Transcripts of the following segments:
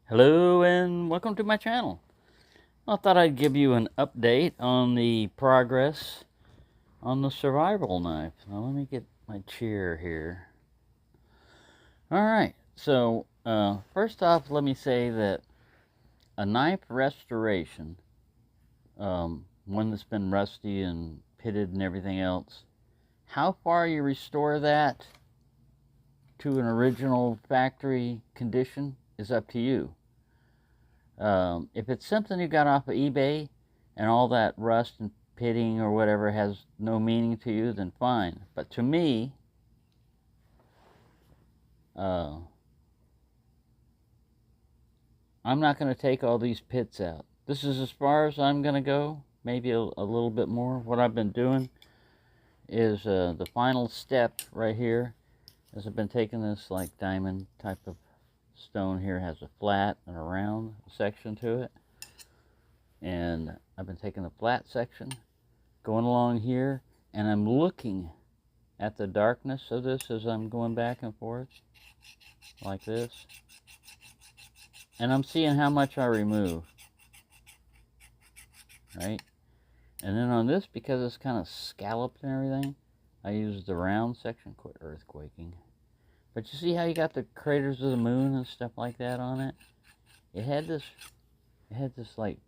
Hello and welcome to my channel. I thought I'd give you an update on the progress on the survival knife. Now let me get my chair here. Alright, so first off let me say that a knife restoration, one that's been rusty and pitted and everything else, how far you restore that to an original factory condition is up to you. If it's something you got off of eBay and all that rust and pitting or whatever has no meaning to you, then fine. But to me, I'm not going to take all these pits out. This is as far as I'm going to go, maybe a little bit more. What I've been doing is the final step right here, as I've been taking this like diamond type of stone here, has a flat and a round section to it. And I've been taking the flat section, going along here, and I'm looking at the darkness of this as I'm going back and forth, like this. And I'm seeing how much I remove, right? And then on this, because it's kind of scalloped and everything, I use the round section. Quit earthquaking. But you see how you got the craters of the moon and stuff like that on it? It had this like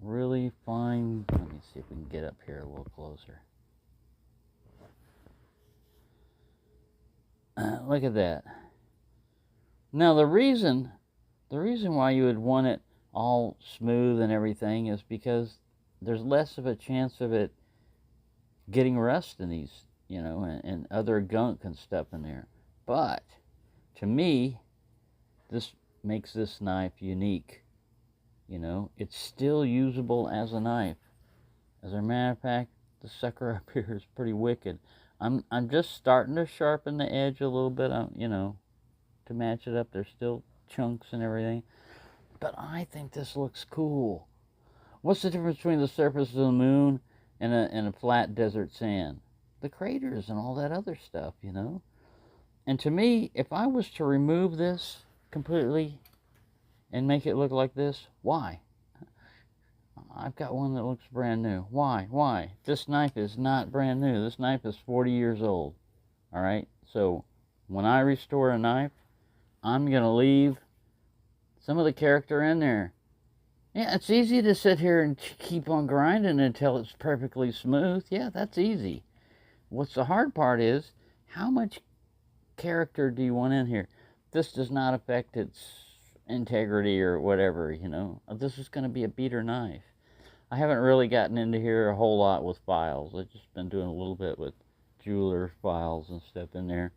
really fine. Let me see if we can get up here a little closer. Look at that. Now the reason why you would want it all smooth and everything is because there's less of a chance of it getting rust in these, and other gunk and stuff in there. But to me, this makes this knife unique. It's still usable as a knife. As a matter of fact, the sucker up here is pretty wicked. I'm just starting to sharpen the edge a little bit, to match it up. There's still chunks and everything, but I think this looks cool. What's the difference between the surface of the moon and a flat desert sand? The craters and all that other stuff, And to me, if I was to remove this completely and make it look like this, why? I've got one that looks brand new. Why? This knife is not brand new. This knife is 40 years old. All right? So when I restore a knife, I'm going to leave some of the character in there. Yeah, it's easy to sit here and keep on grinding until it's perfectly smooth. Yeah, that's easy. What's the hard part is, how much character do you want in here? This does not affect its integrity or whatever, This is going to be a beater knife. I haven't really gotten into here a whole lot with files. I've just been doing a little bit with jeweler files and stuff in there.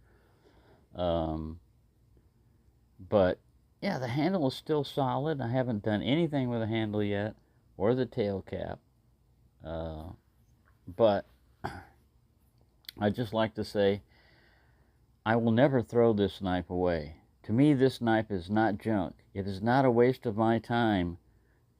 But yeah, the handle is still solid. I haven't done anything with the handle yet, or the tail cap. But I just like to say, I will never throw this knife away. To me, this knife is not junk. It is not a waste of my time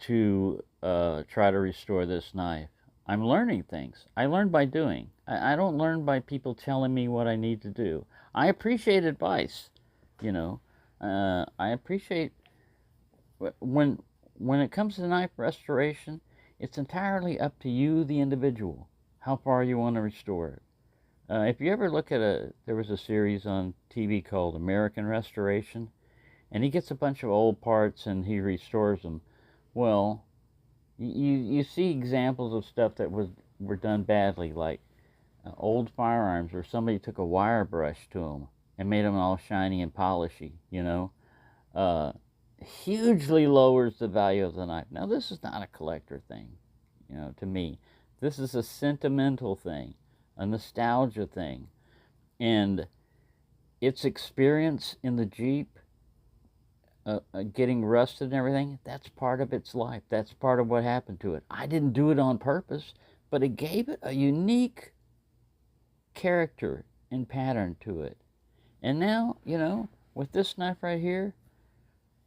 to try to restore this knife. I'm learning things. I learn by doing. I don't learn by people telling me what I need to do. I appreciate advice, I appreciate when it comes to knife restoration, it's entirely up to you, the individual, how far you want to restore it. If you ever look at there was a series on TV called American Restoration, and he gets a bunch of old parts and he restores them. Well, you see examples of stuff that were done badly, like old firearms where somebody took a wire brush to them and made them all shiny and polishy, hugely lowers the value of the knife. Now, this is not a collector thing, to me. This is a sentimental thing, a nostalgia thing. And its experience in the Jeep, getting rusted and everything, that's part of its life. That's part of what happened to it. I didn't do it on purpose, but it gave it a unique character and pattern to it. And now, with this knife right here,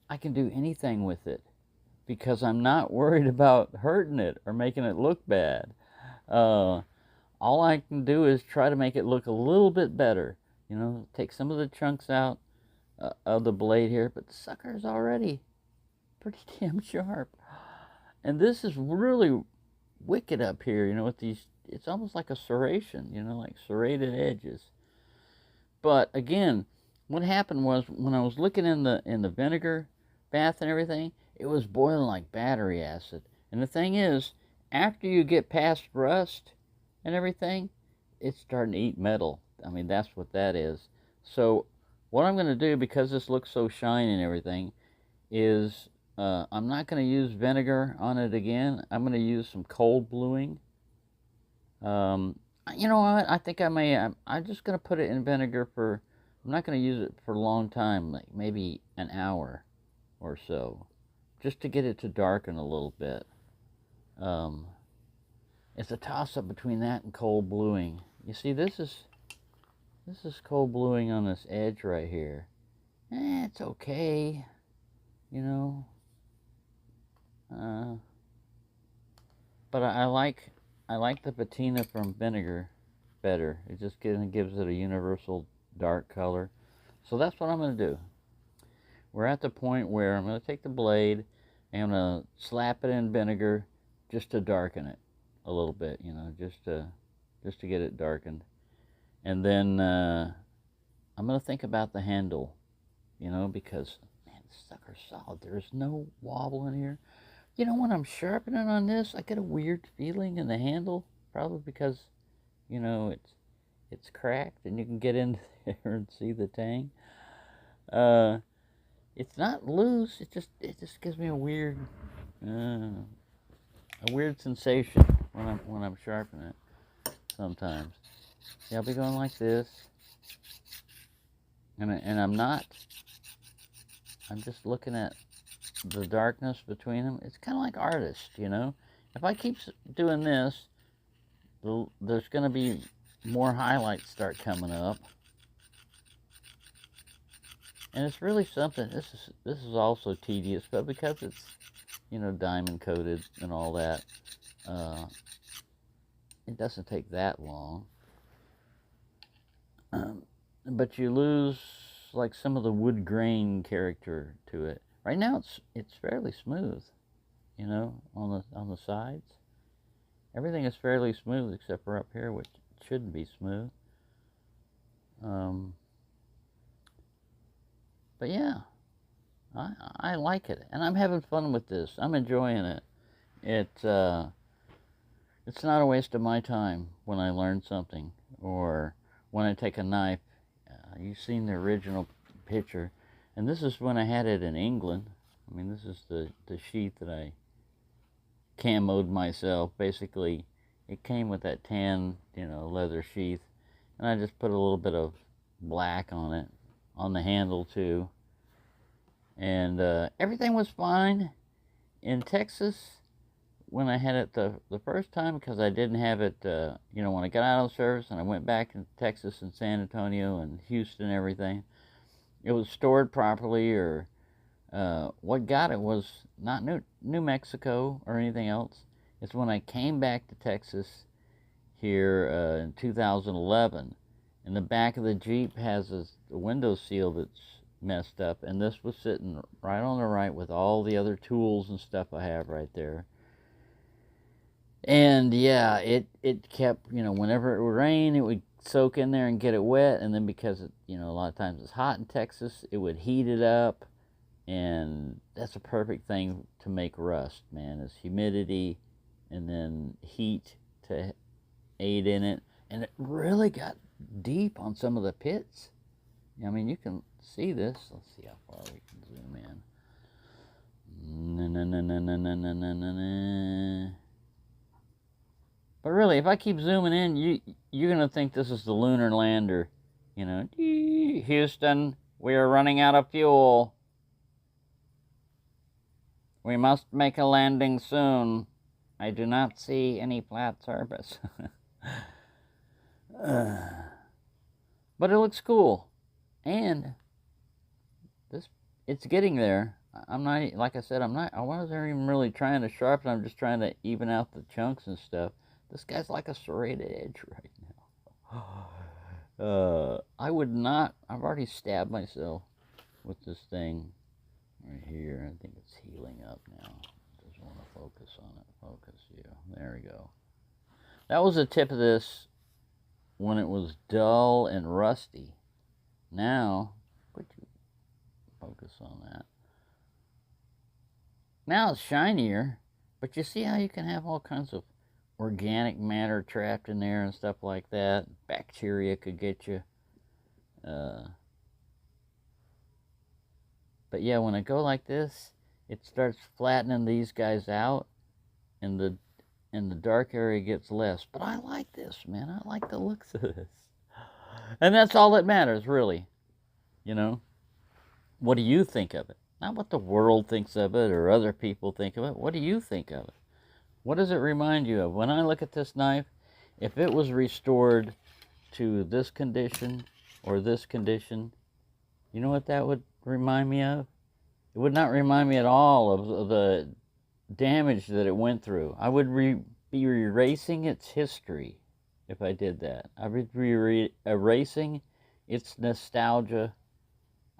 I can do anything with it because I'm not worried about hurting it or making it look bad. All I can do is try to make it look a little bit better. Take some of the chunks out of the blade here, but the sucker's already pretty damn sharp. And this is really wicked up here, you know, with these, it's almost like a serration, you know, like serrated edges. But again, what happened was when I was looking in the vinegar bath and everything, it was boiling like battery acid. And the thing is, after you get past rust and everything, it's starting to eat metal. I mean, that's what that is. So what I'm going to do, because this looks so shiny and everything, is I'm not going to use vinegar on it again. I'm going to use some cold bluing. You know what? I think I may. I'm just going to put it in vinegar for. I'm not going to use it for a long time, like maybe an hour or so, just to get it to darken a little bit. It's a toss-up between that and cold bluing. You see, this is cold bluing on this edge right here. It's okay, you know. But I like the patina from vinegar better. It just gives it a universal dark color. So that's what I'm going to do. We're at the point where I'm going to take the blade and I'm going to slap it in vinegar just to darken it a little bit, you know, just to get it darkened. And then I'm going to think about the handle, you know, because, man, this sucker's solid. There's no wobble in here. You know, when I'm sharpening on this, I get a weird feeling in the handle, probably because, you know, it's cracked and you can get in there and see the tang. It's not loose. It just gives me a weird sensation when I'm sharpening it. Sometimes. See, I'll be going like this, and I'm not. I'm just looking at the darkness between them. It's kind of like artists, you know. If I keep doing this, there's going to be more highlights start coming up, and it's really something. This is also tedious, but because it's, you know, diamond coated and all that, it doesn't take that long. But you lose like some of the wood grain character to it. Right now it's fairly smooth, you know, on the sides. Everything is fairly smooth except for up here, which shouldn't be smooth. But yeah, I like it, and I'm having fun with this. I'm enjoying it. It's not a waste of my time when I learn something, or when I take a knife. You've seen the original picture, and this is when I had it in England. I mean, this is the sheath that I camoed myself. Basically, it came with that tan, you know, leather sheath, and I just put a little bit of black on it, on the handle too, and everything was fine. In Texas, when I had it the first time, because I didn't have it, you know, when I got out of the service and I went back in Texas and San Antonio and Houston and everything, it was stored properly, or what got it was not New Mexico or anything else. It's when I came back to Texas here in 2011, and the back of the Jeep has a window seal that's messed up, and this was sitting right on the right with all the other tools and stuff I have right there. And yeah, it kept, you know, whenever it would rain, it would soak in there and get it wet, and then because it, you know, a lot of times it's hot in Texas, it would heat it up, and that's a perfect thing to make rust, man, is humidity and then heat to aid in it. And it really got deep on some of the pits. I mean, you can see this. Let's see how far we can zoom in. But really, if I keep zooming in, you're going to think this is the lunar lander. You know, Houston, we are running out of fuel. We must make a landing soon. I do not see any flat surface. But it looks cool. And it's getting there. I'm not, like I said, I wasn't even really trying to sharpen. I'm just trying to even out the chunks and stuff. This guy's like a serrated edge right now. I would not, I've already stabbed myself with this thing. right here. I think it's healing up now. Doesn't want to focus on it. Focus, yeah. There we go. That was the tip of this when it was dull and rusty. Now, would you focus on that? Now it's shinier, but you see how you can have all kinds of organic matter trapped in there and stuff like that. Bacteria could get you. But yeah, when I go like this, it starts flattening these guys out, and the dark area gets less. But I like this, man. I like the looks of this. And that's all that matters, really. You know? What do you think of it? Not what the world thinks of it or other people think of it. What do you think of it? What does it remind you of? When I look at this knife, if it was restored to this condition or this condition, you know what that would remind me of? It would not remind me at all of the damage that it went through. I would be erasing its history if I did that. I would be erasing its nostalgia.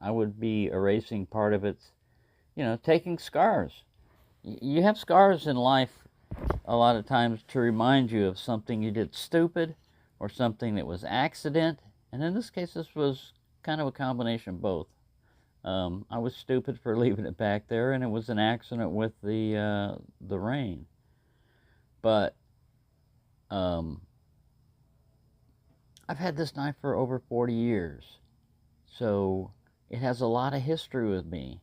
I would be erasing part of its, taking scars. You have scars in life a lot of times to remind you of something you did stupid or something that was accident. And in this case, this was kind of a combination of both. I was stupid for leaving it back there, and it was an accident with the rain. But I've had this knife for over 40 years, so it has a lot of history with me.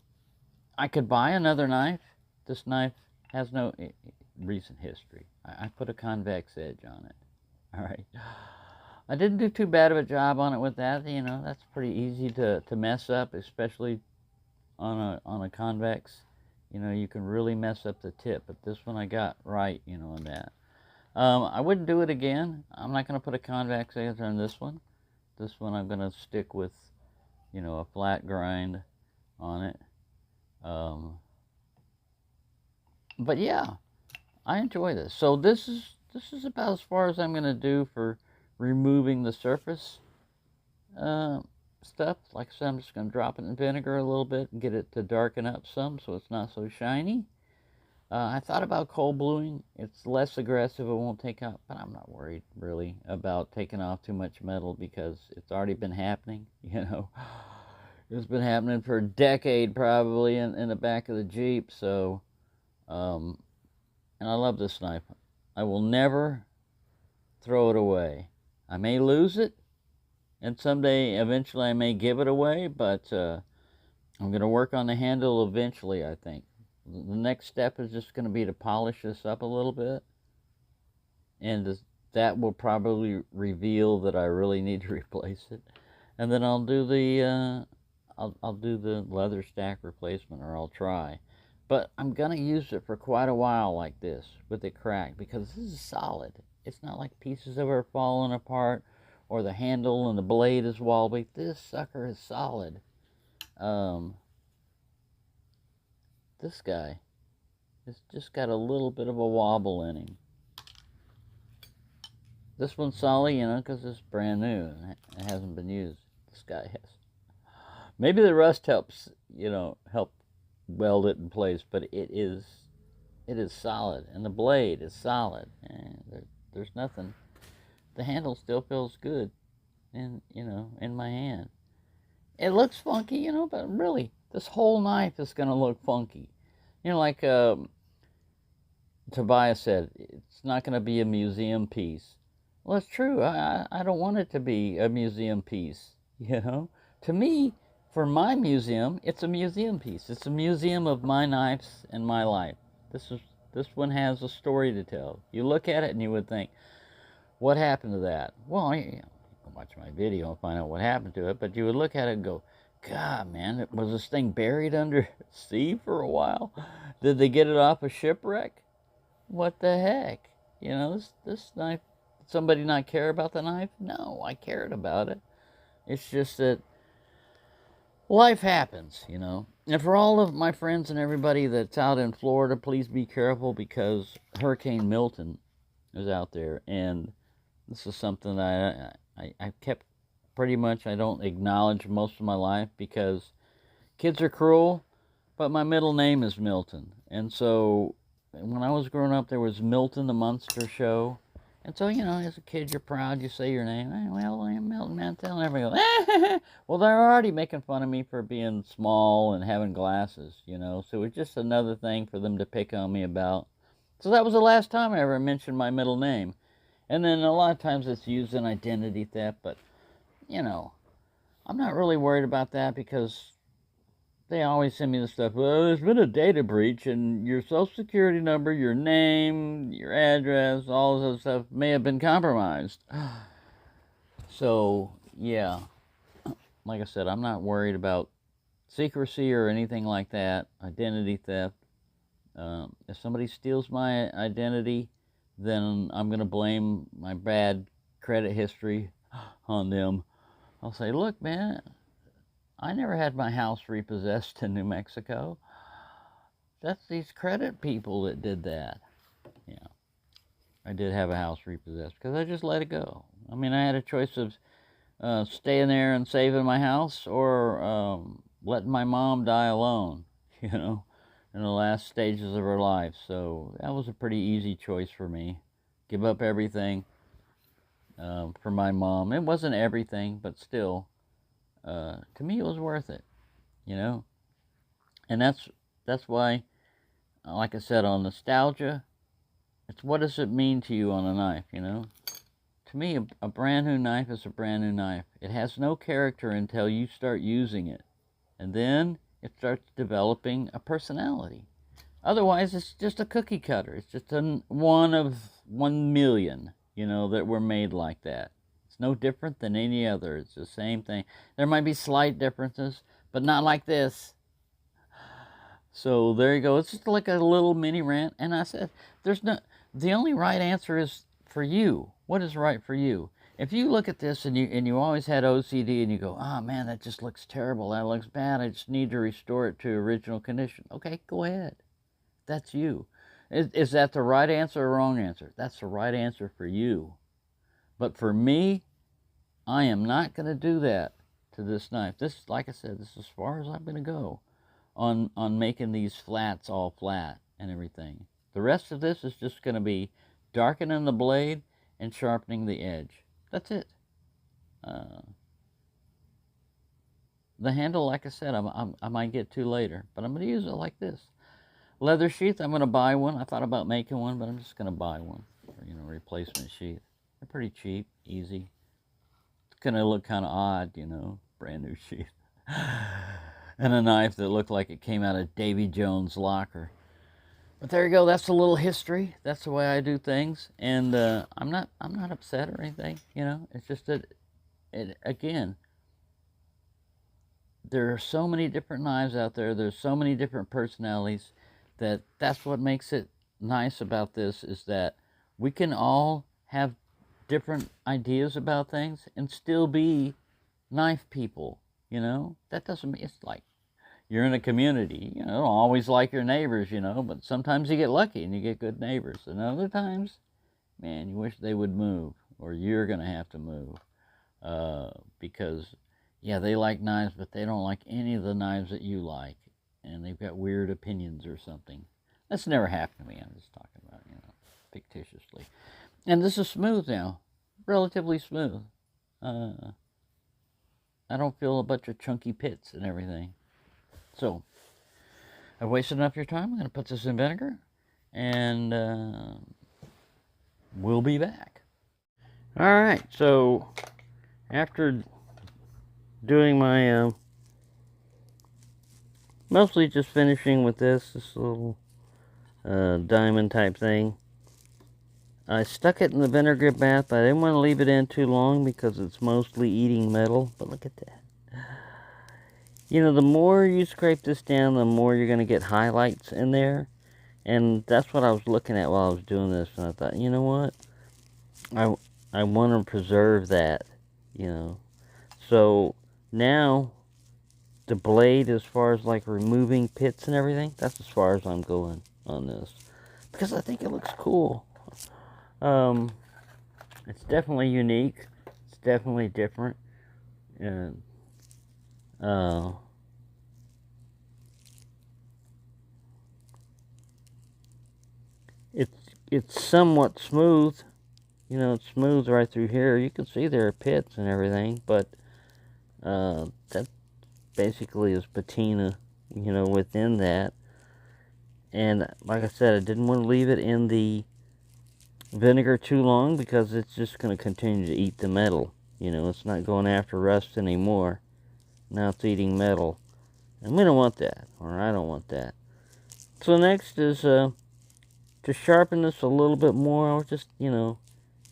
I could buy another knife. This knife has no recent history. I put a convex edge on it. All right. I didn't do too bad of a job on it with that. That's pretty easy to mess up, especially on a convex. You can really mess up the tip, but this one I got right, on that. I wouldn't do it again. I'm not going to put a convex edge on this one. This one I'm going to stick with, a flat grind on it. But yeah, I enjoy this. So this is about as far as I'm going to do for removing the surface stuff. Like I said, I'm just going to drop it in vinegar a little bit and get it to darken up some so it's not so shiny. I thought about cold bluing. It's less aggressive. It won't take out, but I'm not worried really about taking off too much metal because it's already been happening. It's been happening for a decade probably in the back of the Jeep. So, and I love this knife. I will never throw it away. I may lose it, and someday, eventually, I may give it away, but I'm going to work on the handle eventually, I think. The next step is just going to be to polish this up a little bit, and that will probably reveal that I really need to replace it. And then I'll do the I'll do the leather stack replacement, or I'll try. But I'm going to use it for quite a while like this, with it cracked, because this is solid. It's not like pieces of it are falling apart, or the handle and the blade is wobbly. This sucker is solid. This guy has just got a little bit of a wobble in him. This one's solid, because it's brand new and it hasn't been used. This guy has. Maybe the rust helps, help weld it in place, but it is solid, and the blade is solid, and there's nothing. The handle still feels good, in my hand. It looks funky, but really, this whole knife is going to look funky. Like Tobias said, it's not going to be a museum piece. Well, it's true. I don't want it to be a museum piece, To me, for my museum, it's a museum piece. It's a museum of my knives and my life. This one has a story to tell. You look at it and you would think, what happened to that? Well, you can watch my video and find out what happened to it, but you would look at it and go, God, man, was this thing buried under sea for a while? Did they get it off a shipwreck? What the heck? This knife, did somebody not care about the knife? No, I cared about it. It's just that life happens, And for all of my friends and everybody that's out in Florida, please be careful, because Hurricane Milton is out there, and this is something that I've kept pretty much, I don't acknowledge most of my life, because kids are cruel, but my middle name is Milton. And so when I was growing up, there was Milton the Munster Show. And so, as a kid, you're proud. You say your name. Hey, well, I'm Milton Mantel. And everybody goes, well, they're already making fun of me for being small and having glasses, So it's just another thing for them to pick on me about. So that was the last time I ever mentioned my middle name. And then a lot of times it's used in identity theft, but, I'm not really worried about that because they always send me the stuff. Well, there's been a data breach, and your social security number, your name, your address, all this other stuff may have been compromised. So, yeah, like I said, I'm not worried about secrecy or anything like that, identity theft. If somebody steals my identity, then I'm going to blame my bad credit history on them. I'll say, look, man, I never had my house repossessed in New Mexico. That's these credit people that did that. Yeah, I did have a house repossessed because I just let it go. I mean, I had a choice of staying there and saving my house or letting my mom die alone, in the last stages of her life. So that was a pretty easy choice for me. Give up everything for my mom. It wasn't everything, but still, to me, it was worth it, And that's why, like I said, on nostalgia, it's what does it mean to you on a knife, To me, a brand new knife is a brand new knife. It has no character until you start using it. And then it starts developing a personality. Otherwise, it's just a cookie cutter. It's just one of 1 million, that were made like that. It's no different than any other. It's the same thing. There might be slight differences, but not like this. So there you go. It's just like a little mini rant. And I said, the only right answer is for you. What is right for you? If you look at this and you always had OCD and you go, oh man, that just looks terrible. That looks bad. I just need to restore it to original condition. Okay, go ahead. That's you. Is that the right answer or wrong answer? That's the right answer for you. But for me, I am not going to do that to this knife. This, like I said, this is as far as I'm going to go on making these flats all flat and everything. The rest of this is just going to be darkening the blade and sharpening the edge. That's it. The handle, like I said, I might get to later, but I'm going to use it like this. Leather sheath, I'm going to buy one. I thought about making one, but I'm just going to buy one. Replacement sheath. They're pretty cheap, easy. It's going to look kind of odd, brand new sheath. And a knife that looked like it came out of Davy Jones' locker. But there you go. That's a little history. That's the way I do things, and I'm not upset or anything. It's just that, again, there are so many different knives out there. There's so many different personalities. That's what makes it nice about this, is that we can all have different ideas about things and still be knife people, That doesn't mean it's like you're in a community, don't always like your neighbors, but sometimes you get lucky and you get good neighbors. And other times, man, you wish they would move, or you're going to have to move because, yeah, they like knives, but they don't like any of the knives that you like. And they've got weird opinions or something. That's never happened to me. I'm just talking about, fictitiously. And this is smooth now. Relatively smooth. I don't feel a bunch of chunky pits and everything. So, I've wasted enough of your time. I'm going to put this in vinegar. And we'll be back. Alright, so after doing my... mostly just finishing with this little diamond type thing. I stuck it in the vinegar bath, but I didn't want to leave it in too long because it's mostly eating metal. But look at that. The more you scrape this down, the more you're going to get highlights in there. And that's what I was looking at while I was doing this. And I thought, you know what? I want to preserve that, So now, the blade, as far as like removing pits and everything, that's as far as I'm going on this, because I think it looks cool. It's definitely unique. It's definitely different. And it's somewhat smooth. You know, it's smooth right through here. You can see there are pits and everything, but that basically is patina, you know, within that. And like I said, I didn't want to leave it in the vinegar too long because it's just going to continue to eat the metal. You know, it's not going after rust anymore. Now it's eating metal. And we don't want that, or I don't want that. So next is to sharpen this a little bit more. I was just, you know,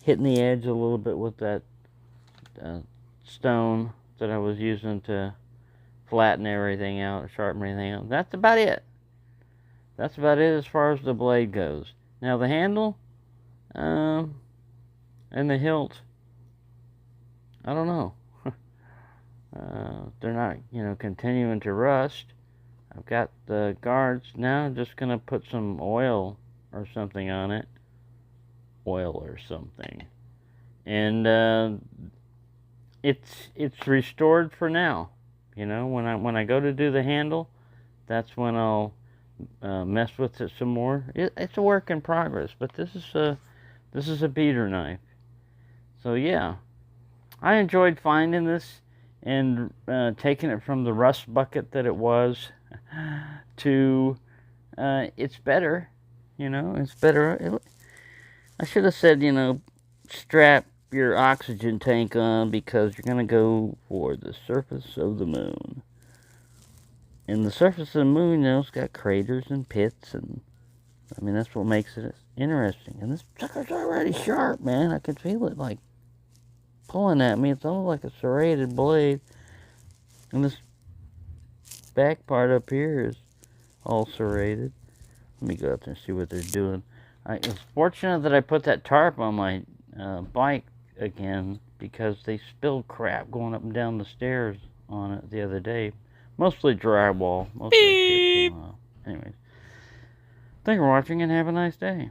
hitting the edge a little bit with that stone that I was using to flatten everything out, sharpen everything out. That's about it. That's about it as far as the blade goes. Now the handle and the hilt, I don't know. They're not, you know, continuing to rust. I've got the guards. Now I'm just going to put some oil or something on it. Oil or something. And it's restored for now. You know, when I go to do the handle, that's when I'll mess with it some more. It's a work in progress, but this is a beater knife. So yeah, I enjoyed finding this and taking it from the rust bucket that it was to it's better. You know, it's better. I should have said, you know, strap your oxygen tank on because you're going to go for the surface of the moon. And the surface of the moon, you know, it's got craters and pits, and I mean, that's what makes it interesting. And this sucker's already sharp, man. I can feel it, like, pulling at me. It's almost like a serrated blade. And this back part up here is all serrated. Let me go out there and see what they're doing. It's fortunate that I put that tarp on my bike again because they spilled crap going up and down the stairs on it the other day. Mostly drywall. Most of that shit came off. Anyways, thanks for watching and have a nice day.